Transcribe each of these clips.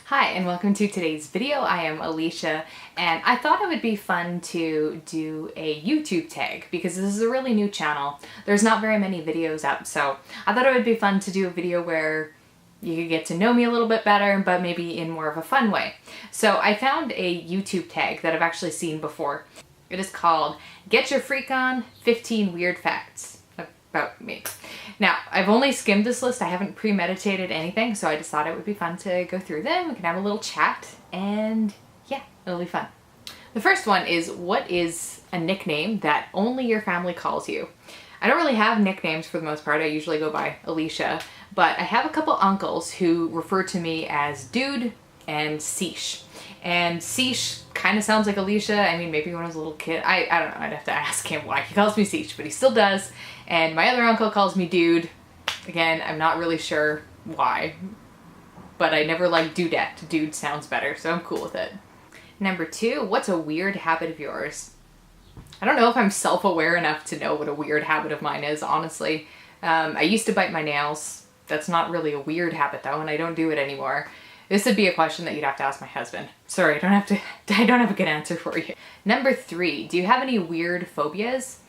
Hi and welcome to today's video. I am Allysia and I thought it would be fun to do a YouTube tag because this is a really new channel. There's not very many videos up, so I thought it would be fun to do a video where you could get to know me a little bit better, but maybe in more of a fun way. So I found a YouTube tag that I've actually seen before. It is called Get Your Freak On 15 Weird Facts About Me. Now, I've only skimmed this list. I haven't premeditated anything, so I just thought it would be fun to go through them. We can have a little chat, and yeah, it'll be fun. The first one is, what is a nickname that only your family calls you? I don't really have nicknames for the most part. I usually go by Allysia, but I have a couple uncles who refer to me as Dude and Seesh. And Seesh kind of sounds like Allysia. I mean, maybe when I was a little kid. I don't know. I'd have to ask him why he calls me Seesh, but he still does. And my other uncle calls me Dude. Again, I'm not really sure why, but I never liked Dudette. Dude sounds better, so I'm cool with it. Number 2, what's a weird habit of yours? I don't know if I'm self-aware enough to know what a weird habit of mine is, honestly. I used to bite my nails. That's not really a weird habit though, and I don't do it anymore. This would be a question that you'd have to ask my husband. Sorry, I don't have a good answer for you. Number 3, do you have any weird phobias?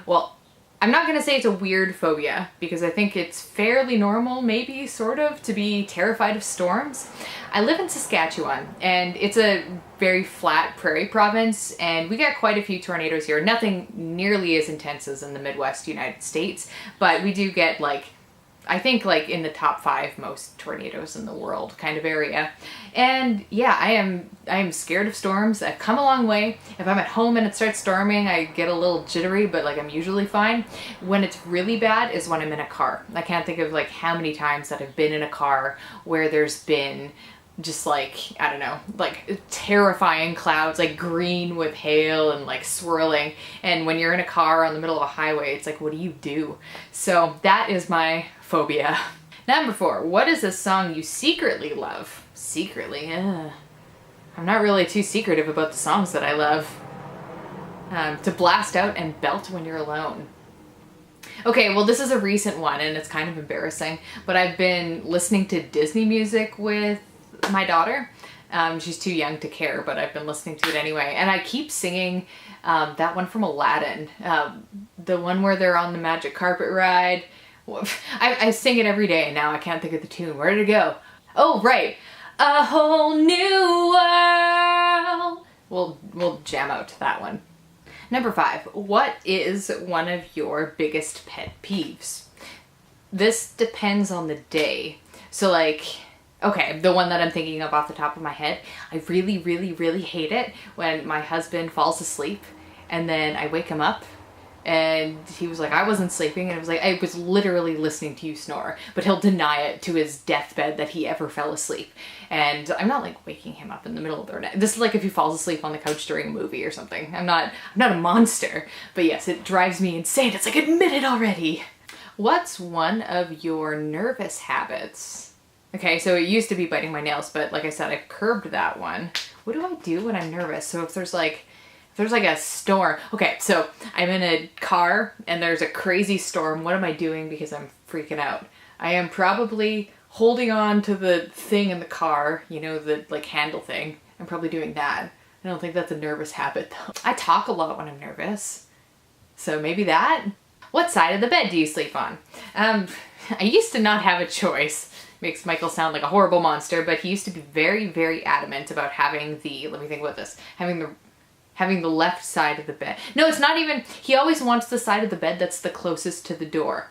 Well, I'm not gonna say it's a weird phobia because I think it's fairly normal, maybe, sort of, to be terrified of storms. I live in Saskatchewan and it's a very flat prairie province and we get quite a few tornadoes here. Nothing nearly as intense as in the Midwest United States, but we do get I think in the top 5 most tornadoes in the world kind of area. And yeah, I am scared of storms. I've come a long way. If I'm at home and it starts storming, I get a little jittery, but I'm usually fine. When it's really bad is when I'm in a car. I can't think of how many times that I've been in a car where there's been just I don't know, terrifying clouds, green with hail and swirling. And when you're in a car on the middle of a highway, it's what do you do? So that is my phobia. Number 4, what is a song you secretly love? Secretly? I'm not really too secretive about the songs that I love. To blast out and belt when you're alone. Okay, well this is a recent one and it's kind of embarrassing, but I've been listening to Disney music with my daughter. She's too young to care, but I've been listening to it anyway. And I keep singing that one from Aladdin. The one where they're on the magic carpet ride. I sing it every day and now I can't think of the tune. Where did it go? Oh, right. A whole new world. We'll jam out to that one. Number 5, what is one of your biggest pet peeves? This depends on the day. So okay, the one that I'm thinking of off the top of my head, I really, really, really hate it when my husband falls asleep and then I wake him up and he was like, I wasn't sleeping, and I was like, I was literally listening to you snore, but he'll deny it to his deathbed that he ever fell asleep. And I'm not waking him up in the middle of the night. This is if he falls asleep on the couch during a movie or something. I'm not a monster, but yes, it drives me insane. It's admit it already. What's one of your nervous habits? Okay, so it used to be biting my nails, but like I said, I've curbed that one. What do I do when I'm nervous? So if there's a storm. Okay, so I'm in a car and there's a crazy storm. What am I doing because I'm freaking out? I am probably holding on to the thing in the car, the handle thing. I'm probably doing that. I don't think that's a nervous habit though. I talk a lot when I'm nervous. So maybe that? What side of the bed do you sleep on? I used to not have a choice. Makes Michael sound like a horrible monster, but he used to be very, very adamant about having let me think about this, having the left side of the bed. No, it's not even, he always wants the side of the bed that's the closest to the door.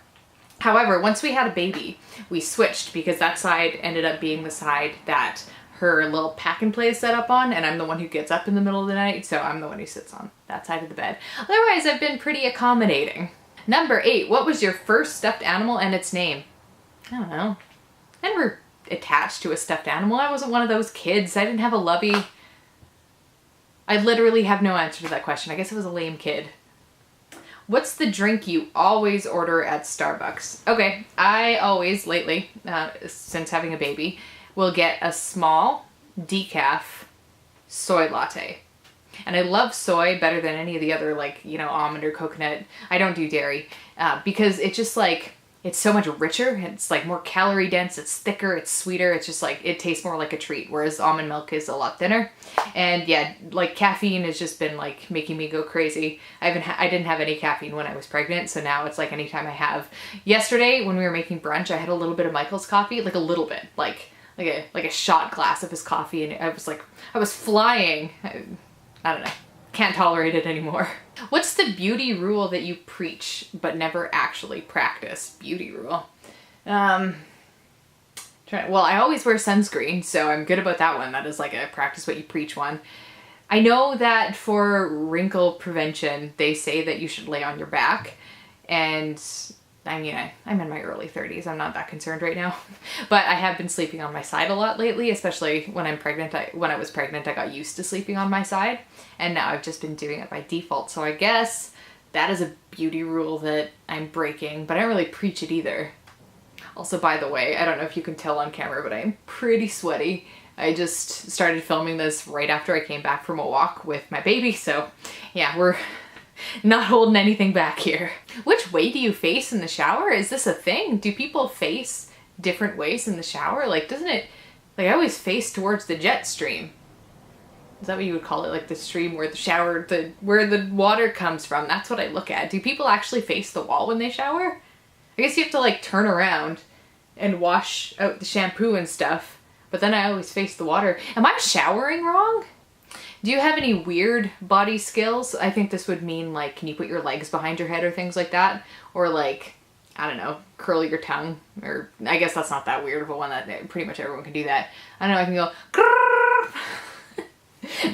However, once we had a baby, we switched because that side ended up being the side that her little pack and play is set up on, and I'm the one who gets up in the middle of the night, so I'm the one who sits on that side of the bed. Otherwise, I've been pretty accommodating. Number 8, what was your first stuffed animal and its name? I don't know. I never attached to a stuffed animal. I wasn't one of those kids. I didn't have a lovey. I literally have no answer to that question. I guess I was a lame kid. What's the drink you always order at Starbucks? Okay, I always, lately, since having a baby, will get a small decaf soy latte. And I love soy better than any of the other almond or coconut. I don't do dairy because it just it's so much richer. It's like more calorie dense, it's thicker, it's sweeter. It's just like, it tastes more like a treat, whereas almond milk is a lot thinner. And yeah, like caffeine has just been like making me go crazy. I didn't have any caffeine when I was pregnant, so now it's like anytime I have. Yesterday when we were making brunch, I had a little bit of Michael's coffee, like a little bit, like a shot glass of his coffee, and I was flying. I don't know. Can't tolerate it anymore. What's the beauty rule that you preach but never actually practice? Beauty rule. Well, I always wear sunscreen, so I'm good about that one. That is like a practice what you preach one. I know that for wrinkle prevention, they say that you should lay on your back, and I mean, I'm in my early 30s. I'm not that concerned right now, but I have been sleeping on my side a lot lately, especially when I'm pregnant. When I was pregnant, I got used to sleeping on my side, and now I've just been doing it by default. So I guess that is a beauty rule that I'm breaking, but I don't really preach it either. Also, by the way, I don't know if you can tell on camera, but I'm pretty sweaty. I just started filming this right after I came back from a walk with my baby, so yeah, we're not holding anything back here. Which way do you face in the shower? Is this a thing? Do people face different ways in the shower? Like, doesn't it, like I always face towards the jet stream. Is that what you would call it? Like the stream where the shower, where the water comes from. That's what I look at. Do people actually face the wall when they shower? I guess you have to like turn around and wash out the shampoo and stuff, but then I always face the water. Am I showering wrong? Do you have any weird body skills? I think this would mean like, can you put your legs behind your head or things like that? Or like, I don't know, curl your tongue, or I guess that's not that weird of a one, that pretty much everyone can do that. I don't know, I can go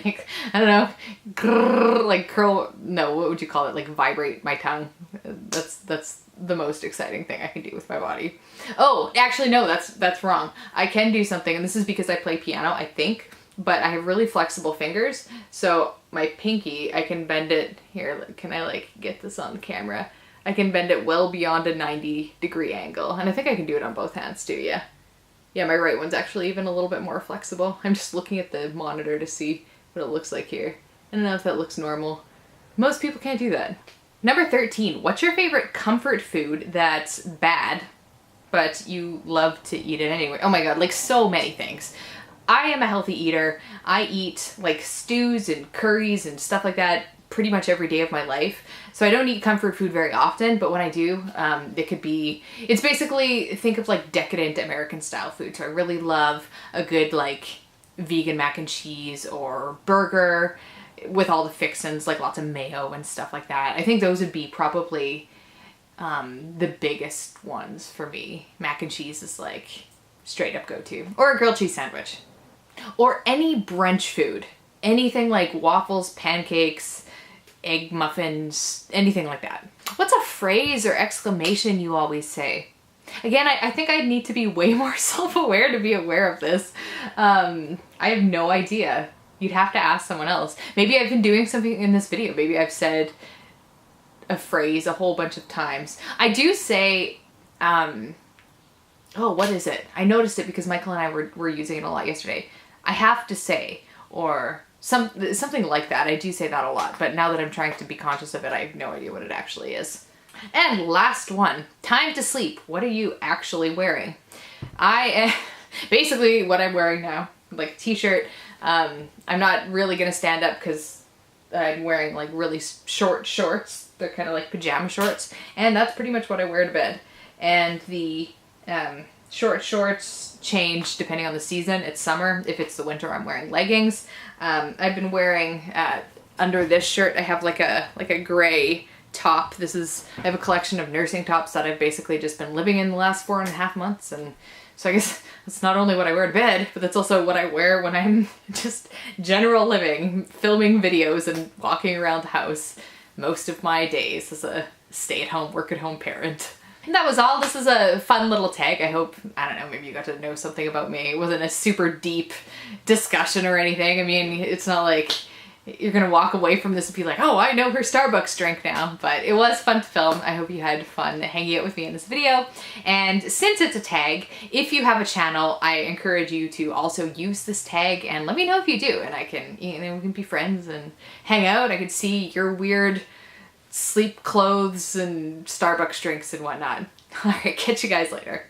like, I don't know, like curl, no, what would you call it? Like vibrate my tongue. That's the most exciting thing I can do with my body. Oh, actually no, that's wrong. I can do something, and this is because I play piano, I think, but I have really flexible fingers, so my pinky, I can bend it, here, can I like get this on camera? I can bend it well beyond a 90-degree angle, and I think I can do it on both hands too, yeah. Yeah, my right one's actually even a little bit more flexible. I'm just looking at the monitor to see what it looks like here. I don't know if that looks normal. Most people can't do that. Number 13, what's your favorite comfort food that's bad, but you love to eat it anyway? Oh my god, like so many things. I am a healthy eater. I eat like stews and curries and stuff like that pretty much every day of my life. So I don't eat comfort food very often, but when I do, it's basically, think of like decadent American style food. So I really love a good like vegan mac and cheese or burger with all the fixins, like lots of mayo and stuff like that. I think those would be probably the biggest ones for me. Mac and cheese is like straight up go-to. Or a grilled cheese sandwich. Or any brunch food. Anything like waffles, pancakes, egg muffins, anything like that. What's a phrase or exclamation you always say? Again, I think I need to be way more self-aware to be aware of this. I have no idea. You'd have to ask someone else. Maybe I've been doing something in this video. Maybe I've said a phrase a whole bunch of times. I do say, oh, what is it? I noticed it because Michael and I were using it a lot yesterday. I have to say, or something like that. I do say that a lot, but now that I'm trying to be conscious of it, I have no idea what it actually is. And last one, time to sleep. What are you actually wearing? Basically what I'm wearing now, like a t-shirt. I'm not really gonna stand up because I'm wearing like really short shorts. They're kind of like pajama shorts, and that's pretty much what I wear to bed. And the short shorts change depending on the season. It's summer. If it's the winter, I'm wearing leggings. I've been wearing under this shirt, I have like a gray top. I have a collection of nursing tops that I've basically just been living in the last 4.5 months, and so I guess that's not only what I wear to bed, but that's also what I wear when I'm just general living, filming videos and walking around the house most of my days as a stay-at-home, work-at-home parent. And that was all. This is a fun little tag. I hope, I don't know, maybe you got to know something about me. It wasn't a super deep discussion or anything. I mean, it's not like you're gonna walk away from this and be like, oh, I know her Starbucks drink now. But it was fun to film. I hope you had fun hanging out with me in this video. And since it's a tag, if you have a channel, I encourage you to also use this tag and let me know if you do. And I can, we can be friends and hang out. I could see your weird sleep clothes and Starbucks drinks and whatnot. All right, catch you guys later.